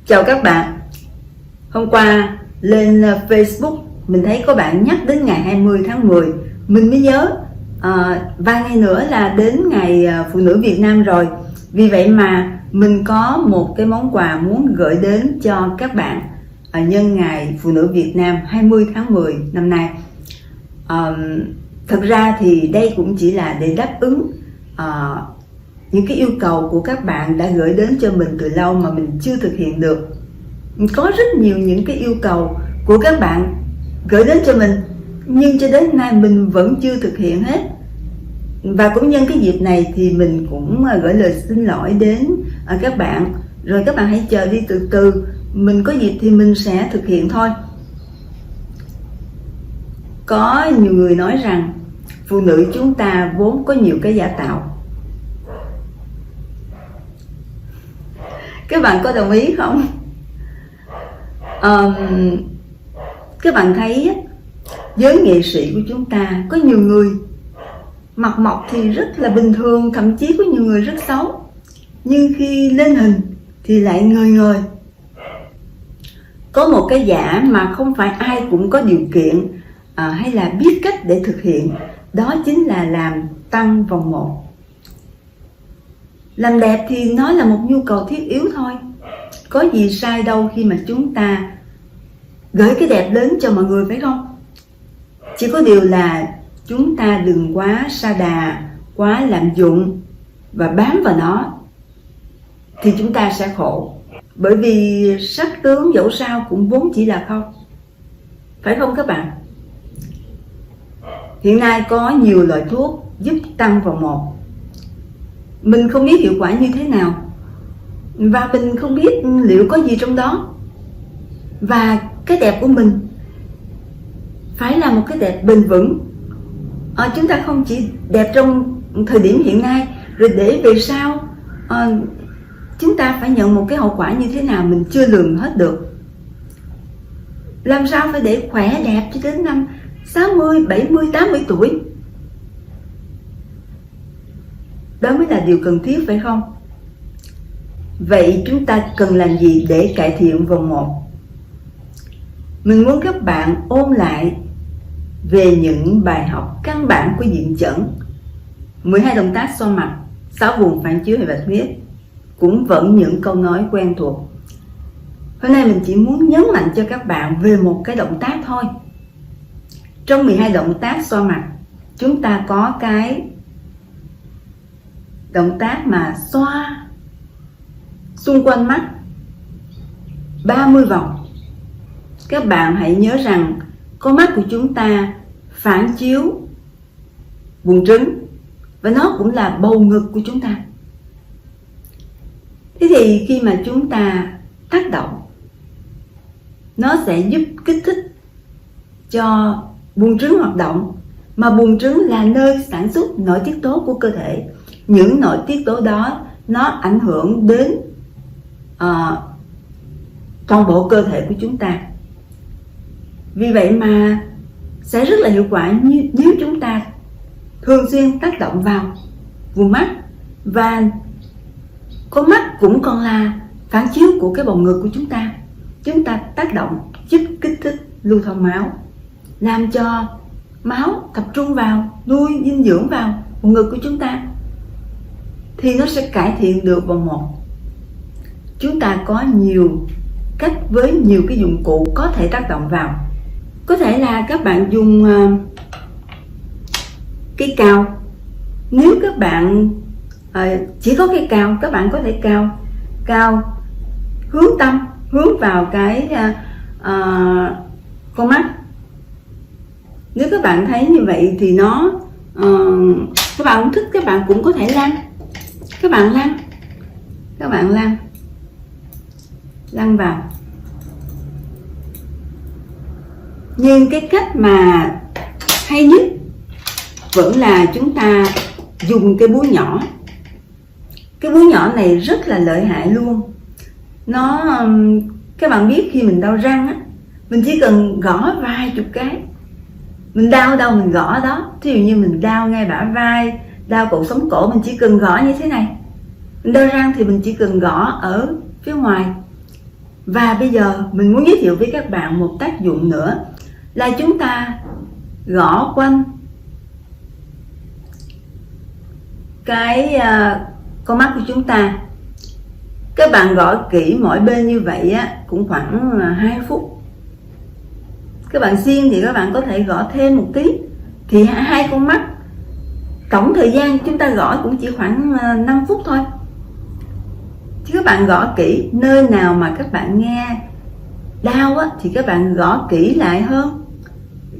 Chào các bạn. Hôm qua lên Facebook mình thấy có bạn nhắc đến ngày 20 tháng 10. Mình mới nhớ vài ngày nữa là đến ngày Phụ nữ Việt Nam rồi. Vì vậy mà mình có một cái món quà muốn gửi đến cho các bạn nhân ngày Phụ nữ Việt Nam 20 tháng 10 năm nay. Thật ra thì đây cũng chỉ là để đáp ứng những cái yêu cầu của các bạn đã gửi đến cho mình từ lâu mà mình chưa thực hiện được. Có rất nhiều những cái yêu cầu của các bạn gửi đến cho mình, nhưng cho đến nay mình vẫn chưa thực hiện hết. Và cũng nhân cái dịp này thì mình cũng gửi lời xin lỗi đến các bạn. Rồi các bạn hãy chờ đi từ từ, mình có dịp thì mình sẽ thực hiện thôi. Có nhiều người nói rằng phụ nữ chúng ta vốn có nhiều cái giả tạo. Các bạn có đồng ý không? Các bạn thấy giới nghệ sĩ của chúng ta có nhiều người mặt mộc thì rất là bình thường, thậm chí có nhiều người rất xấu, nhưng khi lên hình thì lại ngời ngời. Có một cái giả mà không phải ai cũng có điều kiện hay là biết cách để thực hiện, đó chính là làm tăng vòng một. Làm đẹp thì nó là một nhu cầu thiết yếu thôi. Có gì sai đâu khi mà chúng ta gửi cái đẹp đến cho mọi người, phải không? Chỉ có điều là chúng ta đừng quá sa đà, quá lạm dụng và bám vào nó thì chúng ta sẽ khổ. Bởi vì sắc tướng dẫu sao cũng vốn chỉ là không, phải không các bạn? Hiện nay có nhiều loại thuốc giúp tăng vòng một. Mình không biết hiệu quả như thế nào, và mình không biết liệu có gì trong đó. Và cái đẹp của mình phải là một cái đẹp bền vững. Chúng ta không chỉ đẹp trong thời điểm hiện nay, rồi để về sau chúng ta phải nhận một cái hậu quả như thế nào mình chưa lường hết được. Làm sao phải để khỏe đẹp cho đến năm 60, 70, 80 tuổi. Đó mới là điều cần thiết, phải không? Vậy chúng ta cần làm gì để cải thiện vòng một? Mình muốn các bạn ôn lại về những bài học căn bản của diện chẩn, 12 động tác xoa mặt, 6 vùng phản chiếu hệ bạch huyết, cũng vẫn những câu nói quen thuộc. Hôm nay mình chỉ muốn nhấn mạnh cho các bạn về một cái động tác thôi. Trong 12 động tác xoa mặt, chúng ta có cái động tác mà xoa xung quanh mắt 30 vòng. Các bạn hãy nhớ rằng con mắt của chúng ta phản chiếu buồng trứng, và nó cũng là bầu ngực của chúng ta. Thế thì khi mà chúng ta tác động, nó sẽ giúp kích thích cho buồng trứng hoạt động. Mà buồng trứng là nơi sản xuất nội tiết tố của cơ thể. Những nội tiết tố đó nó ảnh hưởng đến toàn bộ cơ thể của chúng ta. Vì vậy mà sẽ rất là hiệu quả nếu chúng ta thường xuyên tác động vào vùng mắt. Và con mắt cũng còn là phản chiếu của cái bầu ngực của chúng ta. Chúng ta tác động giúp kích thích lưu thông máu, làm cho máu tập trung vào, nuôi dinh dưỡng vào bầu ngực của chúng ta, thì nó sẽ cải thiện được vòng một. Chúng ta có nhiều cách với nhiều cái dụng cụ có thể tác động vào. Có thể là các bạn dùng cây cào. Nếu các bạn chỉ có cây cào, các bạn có thể cào hướng tâm, hướng vào cái con mắt. Nếu các bạn thấy như vậy thì nó các bạn không thích, các bạn cũng có thể lăn. Các bạn lăn vào. Nhưng cái cách mà hay nhất vẫn là chúng ta dùng cái búa nhỏ. Cái búa nhỏ này rất là lợi hại luôn. Các bạn biết khi mình đau răng á, mình chỉ cần gõ vài chục cái. Mình đau đâu mình gõ đó. Ví dụ như mình đau ngay bả vai, đau cột sống cổ, mình chỉ cần gõ như thế này. Mình đau răng thì mình chỉ cần gõ ở phía ngoài. Và bây giờ mình muốn giới thiệu với các bạn một tác dụng nữa là chúng ta gõ quanh cái con mắt của chúng ta. Các bạn gõ kỹ mỗi bên như vậy á, cũng khoảng 2 phút. Các bạn siêng thì các bạn có thể gõ thêm một tí, thì hai con mắt tổng thời gian chúng ta gõ cũng chỉ khoảng 5 phút thôi. Chứ các bạn gõ kỹ, nơi nào mà các bạn nghe đau á, thì các bạn gõ kỹ lại hơn.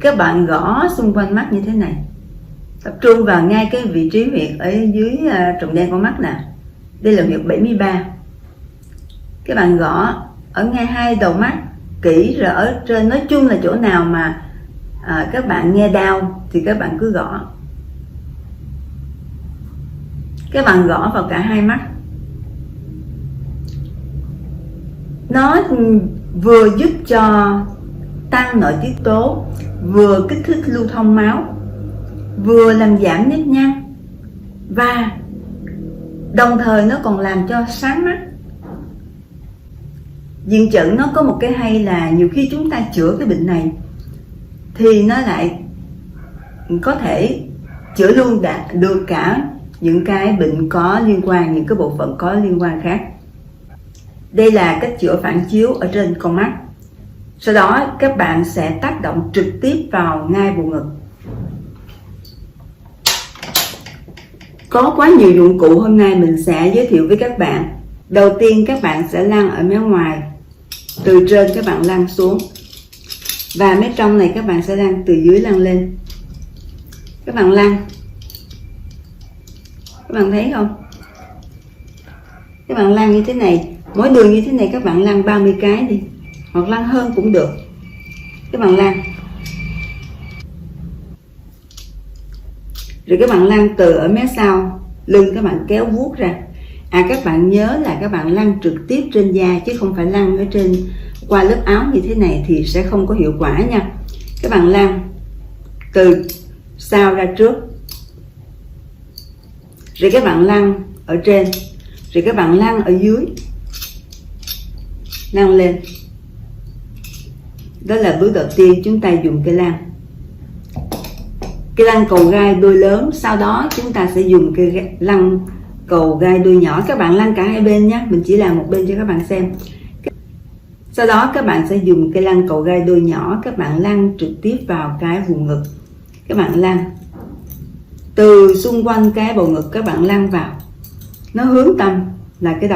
Các bạn gõ xung quanh mắt như thế này, tập trung vào ngay cái vị trí huyệt ở dưới tròng đen con mắt nè. Đây là huyệt 73. Các bạn gõ ở ngay hai đầu mắt kỹ, rồi ở trên, nói chung là chỗ nào mà các bạn nghe đau thì các bạn cứ gõ. Các bạn gõ vào cả hai mắt. Nó vừa giúp cho tăng nội tiết tố, vừa kích thích lưu thông máu, vừa làm giảm nếp nhăn, và đồng thời nó còn làm cho sáng mắt. Diện chẩn nó có một cái hay là nhiều khi chúng ta chữa cái bệnh này thì nó lại có thể chữa luôn được cả những cái bệnh có liên quan, những cái bộ phận có liên quan khác. Đây là cách chữa phản chiếu ở trên con mắt. Sau đó các bạn sẽ tác động trực tiếp vào ngay bộ ngực. Có quá nhiều dụng cụ hôm nay mình sẽ giới thiệu với các bạn. Đầu tiên các bạn sẽ lăn ở mé ngoài, từ trên các bạn lăn xuống, và mé trong này các bạn sẽ lăn từ dưới lăn lên. Các bạn lăn, các bạn thấy không? Các bạn lăn như thế này, mỗi đường như thế này các bạn lăn 30 cái đi, hoặc lăn hơn cũng được. Các bạn lăn, rồi các bạn lăn từ ở mé sau lưng, các bạn kéo vuốt ra. Các bạn nhớ là các bạn lăn trực tiếp trên da, chứ không phải lăn ở trên qua lớp áo như thế này thì sẽ không có hiệu quả nha. Các bạn lăn từ sau ra trước, rồi các bạn lăn ở trên, rồi các bạn lăn ở dưới, lăn lên. Đó là bước đầu tiên chúng ta dùng cây lăn. Cây lăn cầu gai đôi lớn, sau đó chúng ta sẽ dùng cây lăn cầu gai đôi nhỏ. Các bạn lăn cả hai bên nhé, mình chỉ làm một bên cho các bạn xem. Sau đó các bạn sẽ dùng cây lăn cầu gai đôi nhỏ, các bạn lăn trực tiếp vào cái vùng ngực. Các bạn lăn từ xung quanh cái bầu ngực, các bạn lăn vào. Nó hướng tâm là cái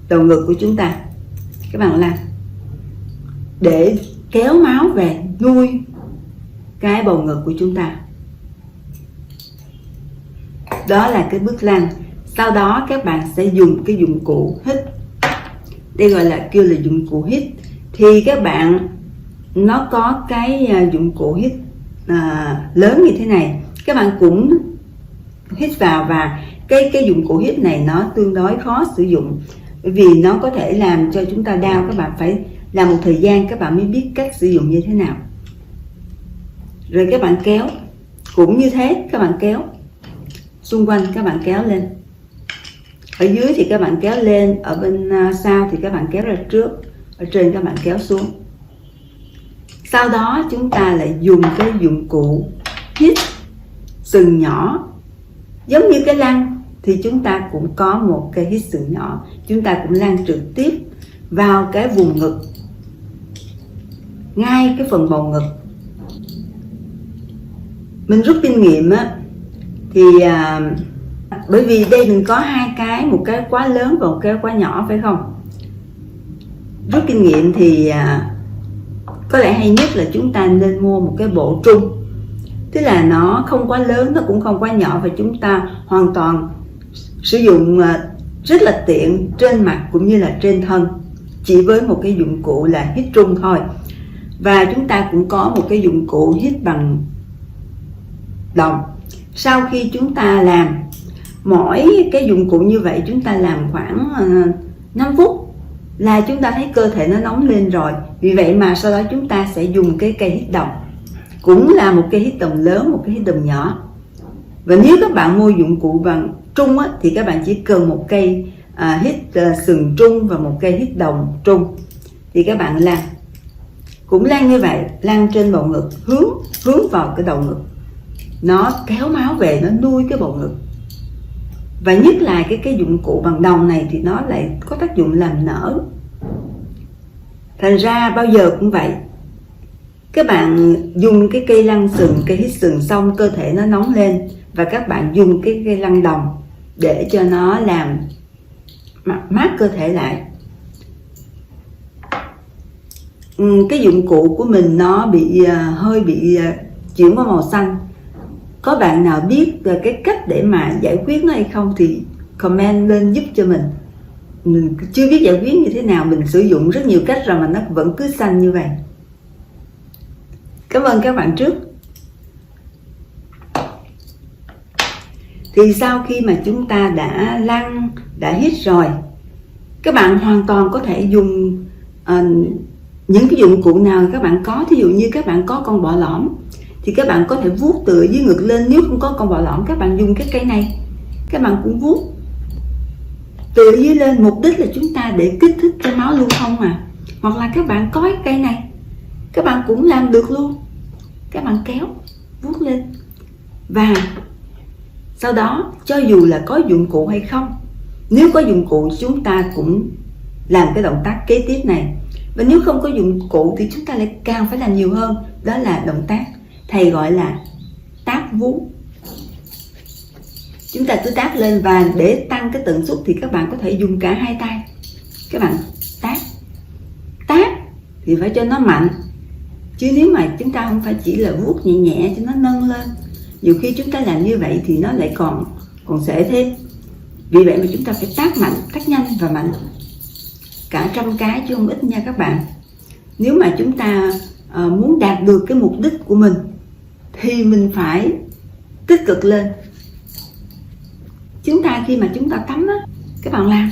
đầu ngực của chúng ta. Các bạn lăn để kéo máu về nuôi cái bầu ngực của chúng ta. Đó là cái bước lăn. Sau đó các bạn sẽ dùng cái dụng cụ hít. Đây gọi là kêu là dụng cụ hít. Thì các bạn, nó có cái dụng cụ hít lớn như thế này. Các bạn cũng hít vào, và cái dụng cụ hít này nó tương đối khó sử dụng, bởi vì nó có thể làm cho chúng ta đau. Các bạn phải làm một thời gian các bạn mới biết cách sử dụng như thế nào. Rồi các bạn kéo cũng như thế, các bạn kéo xung quanh, các bạn kéo lên. Ở dưới thì các bạn kéo lên, ở bên sau thì các bạn kéo ra trước, ở trên các bạn kéo xuống. Sau đó chúng ta lại dùng cái dụng cụ hít sừng nhỏ, giống như cái lăn thì chúng ta cũng có một cái hít sừng nhỏ. Chúng ta cũng lăn trực tiếp vào cái vùng ngực, ngay cái phần bầu ngực. Mình rút kinh nghiệm á, thì bởi vì đây mình có hai cái, một cái quá lớn và một cái quá nhỏ, phải không? Rút kinh nghiệm thì có lẽ hay nhất là chúng ta nên mua một cái bộ trung. Tức là nó không quá lớn, nó cũng không quá nhỏ, và chúng ta hoàn toàn sử dụng rất là tiện trên mặt cũng như là trên thân, chỉ với một cái dụng cụ là hít trung thôi. Và chúng ta cũng có một cái dụng cụ hít bằng đồng. Sau khi chúng ta làm mỗi cái dụng cụ như vậy, chúng ta làm khoảng 5 phút là chúng ta thấy cơ thể nó nóng lên rồi. Vì vậy mà sau đó chúng ta sẽ dùng cái cây hít đồng, cũng là một cây hít đồng lớn, một cây hít đồng nhỏ. Và nếu các bạn mua dụng cụ bằng trung á, thì các bạn chỉ cần một cây hít sừng trung và một cây hít đồng trung. Thì các bạn lan cũng lan như vậy, lan trên bầu ngực, hướng vào cái đầu ngực, nó kéo máu về, nó nuôi cái bầu ngực. Và nhất là cái dụng cụ bằng đồng này thì nó lại có tác dụng làm nở. Thành ra bao giờ cũng vậy, các bạn dùng cái cây lăn sừng, cây hít sừng xong cơ thể nó nóng lên, và các bạn dùng cái cây lăn đồng để cho nó làm mát cơ thể lại. Cái dụng cụ của mình nó hơi bị chuyển qua màu xanh. Có bạn nào biết cái cách để mà giải quyết nó hay không thì comment lên giúp cho mình. Mình chưa biết giải quyết như thế nào, mình sử dụng rất nhiều cách rồi mà nó vẫn cứ xanh như vậy. Cảm ơn các bạn trước. Thì sau khi mà chúng ta đã lăn, đã hít rồi, các bạn hoàn toàn có thể dùng những cái dụng cụ nào các bạn có. Thí dụ như các bạn có con bọ lõm thì các bạn có thể vuốt từ dưới ngực lên. Nếu không có con bọ lõm, các bạn dùng cái cây này, các bạn cũng vuốt từ dưới lên. Mục đích là chúng ta để kích thích cho máu lưu thông mà. Hoặc là các bạn có cái cây này, các bạn cũng làm được luôn. Các bạn kéo, vuốt lên. Và sau đó, cho dù là có dụng cụ hay không, nếu có dụng cụ chúng ta cũng làm cái động tác kế tiếp này. Và nếu không có dụng cụ thì chúng ta lại càng phải làm nhiều hơn. Đó là động tác thầy gọi là táp vú. Chúng ta cứ táp lên, và để tăng cái tần suất thì các bạn có thể dùng cả hai tay. Các bạn táp thì phải cho nó mạnh, chứ nếu mà chúng ta không phải chỉ là vuốt nhẹ nhẹ cho nó nâng lên, nhiều khi chúng ta làm như vậy thì nó lại còn sệ thêm. Vì vậy mà chúng ta phải táp mạnh, táp nhanh và mạnh, cả 100 cái chứ không ít nha các bạn. Nếu mà chúng ta muốn đạt được cái mục đích của mình thì mình phải tích cực lên. Chúng ta khi mà chúng ta tắm á, các bạn làm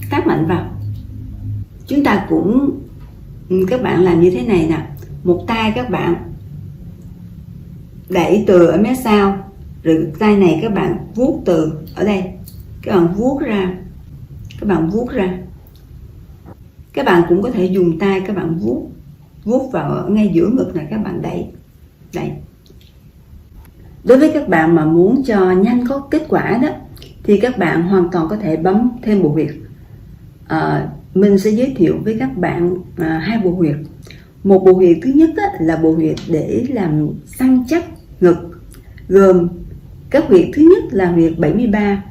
táp mạnh vào. Chúng ta cũng các bạn làm như thế này nè, một tay các bạn đẩy từ ở mé sau, rồi tay này các bạn vuốt từ ở đây, các bạn vuốt ra, các bạn vuốt ra. Các bạn cũng có thể dùng tay các bạn vuốt vào ngay giữa ngực này, các bạn đẩy. Đối với các bạn mà muốn cho nhanh có kết quả đó thì các bạn hoàn toàn có thể bấm thêm bộ huyệt. Mình sẽ giới thiệu với các bạn hai bộ huyệt. Một bộ huyệt thứ nhất là bộ huyệt để làm săn chắc ngực, gồm các huyệt. Thứ nhất là huyệt 73,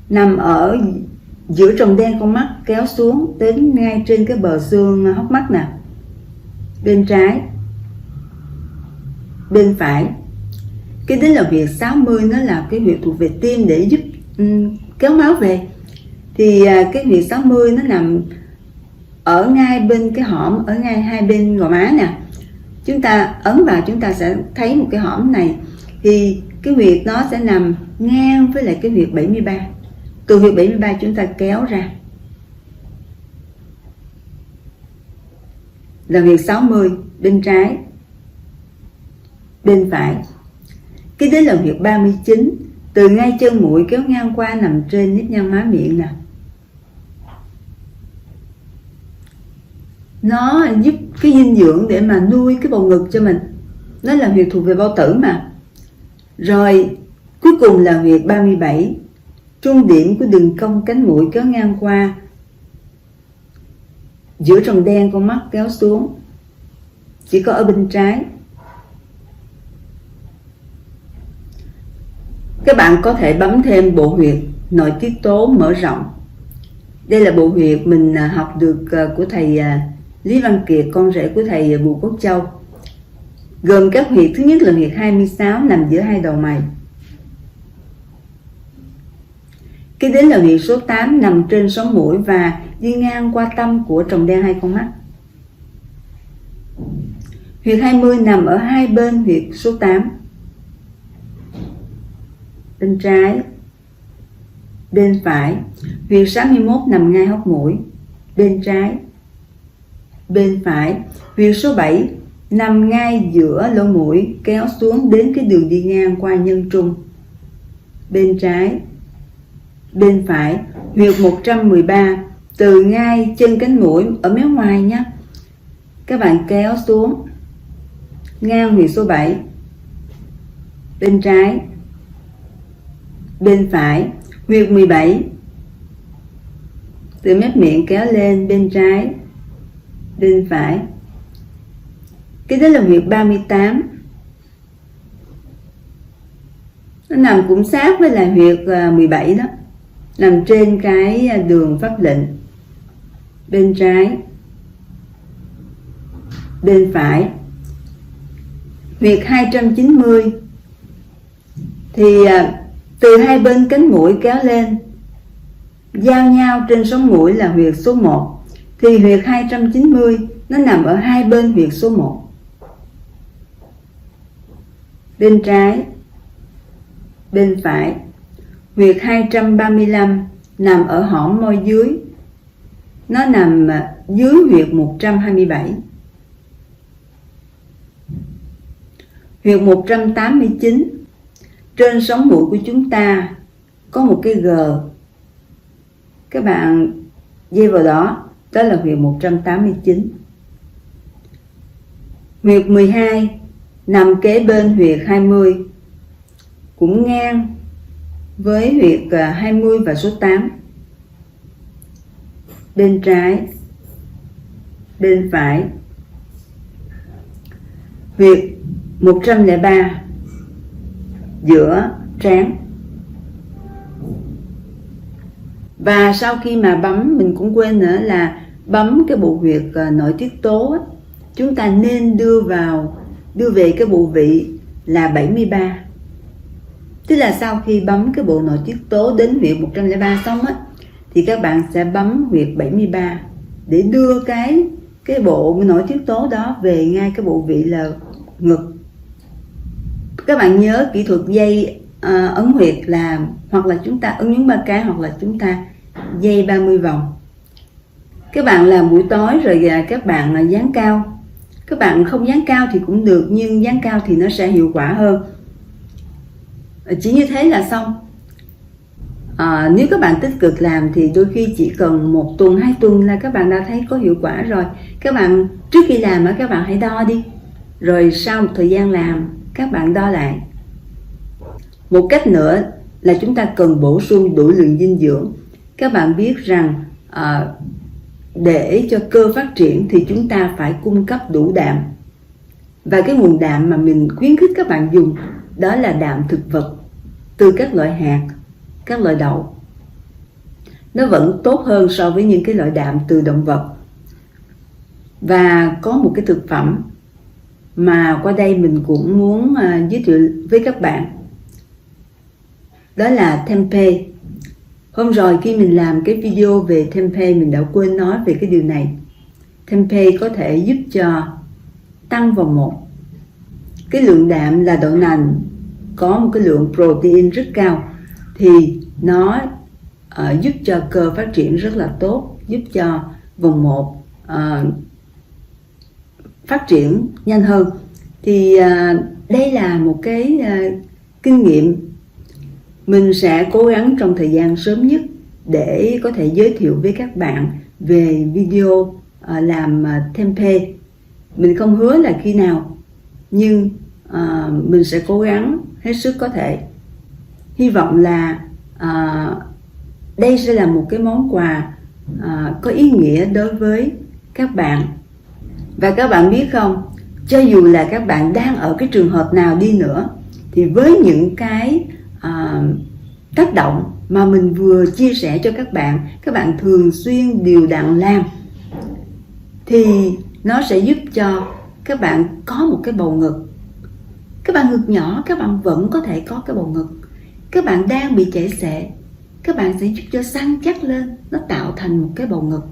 nằm ở giữa tròng đen con mắt, kéo xuống đến ngay trên cái bờ xương hốc mắt nè, bên trái, bên phải. Cái đến là huyệt 60, nó là cái huyệt thuộc về tim để giúp kéo máu về. Thì cái huyệt 60 nó nằm ở ngay bên cái hõm, ở ngay hai bên gò má nè. Chúng ta ấn vào, chúng ta sẽ thấy một cái hõm này. Thì cái huyệt nó sẽ nằm ngang với lại cái huyệt 73. Từ huyệt 73 chúng ta kéo ra là huyệt 60, bên trái, bên phải. Cái đến là huyệt 39, từ ngay chân mũi kéo ngang qua, nằm trên nếp nhăn má miệng nè. Nó giúp cái dinh dưỡng để mà nuôi cái bầu ngực cho mình. Nó là huyệt thuộc về bao tử mà. Rồi cuối cùng là huyệt 37, trung điểm của đường cong cánh mũi kéo ngang qua, giữa tròng đen con mắt kéo xuống, chỉ có ở bên trái. Các bạn có thể bấm thêm bộ huyệt nội tiết tố mở rộng. Đây là bộ huyệt mình học được của thầy Lý Văn Kiệt, con rể của thầy Bùi Quốc Châu. Gồm các huyệt. Thứ nhất là huyệt 26, nằm giữa hai đầu mày. Cái đến là huyệt số 8, nằm trên sống mũi và đi ngang qua tâm của tròng đen hai con mắt. Huyệt 20 nằm ở hai bên huyệt số 8, bên trái, bên phải. Huyệt 61 nằm ngay hốc mũi, bên trái, bên phải. Huyệt số 7 nằm ngay giữa lỗ mũi, kéo xuống đến cái đường đi ngang qua nhân trung. Bên trái, bên phải, huyệt 113, từ ngay chân cánh mũi ở mé ngoài nhé. Các bạn kéo xuống ngang huyệt số 7. Bên trái, bên phải, huyệt 17, từ mép miệng kéo lên bên trái, bên phải. Cái đó là huyệt 38. Nó nằm cũng sát với là huyệt 17 đó, nằm trên cái đường pháp lệnh. Bên trái, bên phải. Huyệt 290 thì từ hai bên cánh mũi kéo lên, giao nhau trên sống mũi là huyệt số 1. Thì huyệt 290 nó nằm ở hai bên huyệt số 1. Bên trái, bên phải. Huyệt 235 nằm ở hõm môi dưới, nó nằm dưới huyệt 127. Huyệt 189, trên sống mũi của chúng ta có một cái G. Các bạn dây vào đó, đó là huyệt 189. Huyệt 12 nằm kế bên huyệt 20, cũng ngang với huyệt 20 và số 8. Bên trái, bên phải. Huyệt 103 giữa trán. Và sau khi mà bấm, mình cũng quên nữa là bấm cái bộ huyệt nội tiết tố á, chúng ta nên đưa về cái bộ vị là 73. Tức là sau khi bấm cái bộ nội tiết tố đến huyệt 103 xong á, thì các bạn sẽ bấm huyệt 73 để đưa cái bộ nội tiết tố đó về ngay cái bộ vị là ngực. Các bạn nhớ kỹ thuật dây ấn huyệt là hoặc là chúng ta ấn nhún 3 cái, hoặc là chúng ta dây 30 vòng. Các bạn làm buổi tối rồi các bạn dán cao. Các bạn không dán cao thì cũng được, nhưng dán cao thì nó sẽ hiệu quả hơn. Chỉ như thế là xong. Nếu các bạn tích cực làm thì đôi khi chỉ cần 1 tuần, 2 tuần là các bạn đã thấy có hiệu quả rồi. Các bạn trước khi làm các bạn hãy đo đi, rồi sau một thời gian làm các bạn đo lại. Một cách nữa là chúng ta cần bổ sung đủ lượng dinh dưỡng. Các bạn biết rằng để cho cơ phát triển thì chúng ta phải cung cấp đủ đạm. Và cái nguồn đạm mà mình khuyến khích các bạn dùng đó là đạm thực vật, từ các loại hạt, các loại đậu. Nó vẫn tốt hơn so với những cái loại đạm từ động vật. Và có một cái thực phẩm mà qua đây mình cũng muốn giới thiệu với các bạn, đó là tempeh. Hôm rồi khi mình làm cái video về tempeh, mình đã quên nói về cái điều này. Tempeh có thể giúp cho tăng vòng một. Cái lượng đạm là đậu nành có một cái lượng protein rất cao, thì nó giúp cho cơ phát triển rất là tốt, giúp cho vòng 1 phát triển nhanh hơn. Thì đây là một cái kinh nghiệm mình sẽ cố gắng trong thời gian sớm nhất để có thể giới thiệu với các bạn về video làm tempeh. Mình không hứa là khi nào, nhưng mình sẽ cố gắng hết sức có thể. Hy vọng là đây sẽ là một cái món quà có ý nghĩa đối với các bạn. Và các bạn biết không, cho dù là các bạn đang ở cái trường hợp nào đi nữa, thì với những cái tác động mà mình vừa chia sẻ cho các bạn thường xuyên đều đặn làm, thì nó sẽ giúp cho các bạn có một cái bầu ngực. Các bạn ngực nhỏ, các bạn vẫn có thể có cái bầu ngực. Các bạn đang bị chảy xệ, các bạn sẽ giúp cho săn chắc lên, nó tạo thành một cái bầu ngực.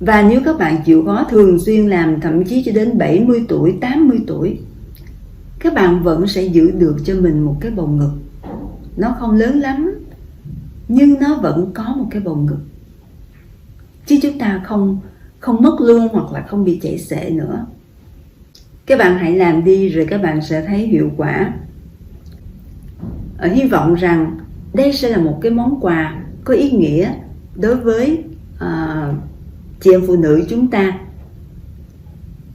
Và nếu các bạn chịu khó thường xuyên làm, thậm chí cho đến 70 tuổi, 80 tuổi, các bạn vẫn sẽ giữ được cho mình một cái bầu ngực. Nó không lớn lắm, nhưng nó vẫn có một cái bầu ngực. Chứ chúng ta không mất luôn hoặc là không bị chảy xệ nữa. Các bạn hãy làm đi rồi các bạn sẽ thấy hiệu quả. Hy vọng rằng đây sẽ là một cái món quà có ý nghĩa đối với chị em phụ nữ chúng ta.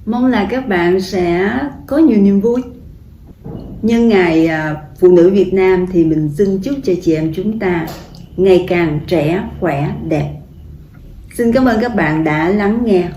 Mong là các bạn sẽ có nhiều niềm vui. Nhân ngày Phụ nữ Việt Nam thì mình xin chúc cho chị em chúng ta ngày càng trẻ, khỏe, đẹp. Xin cảm ơn các bạn đã lắng nghe.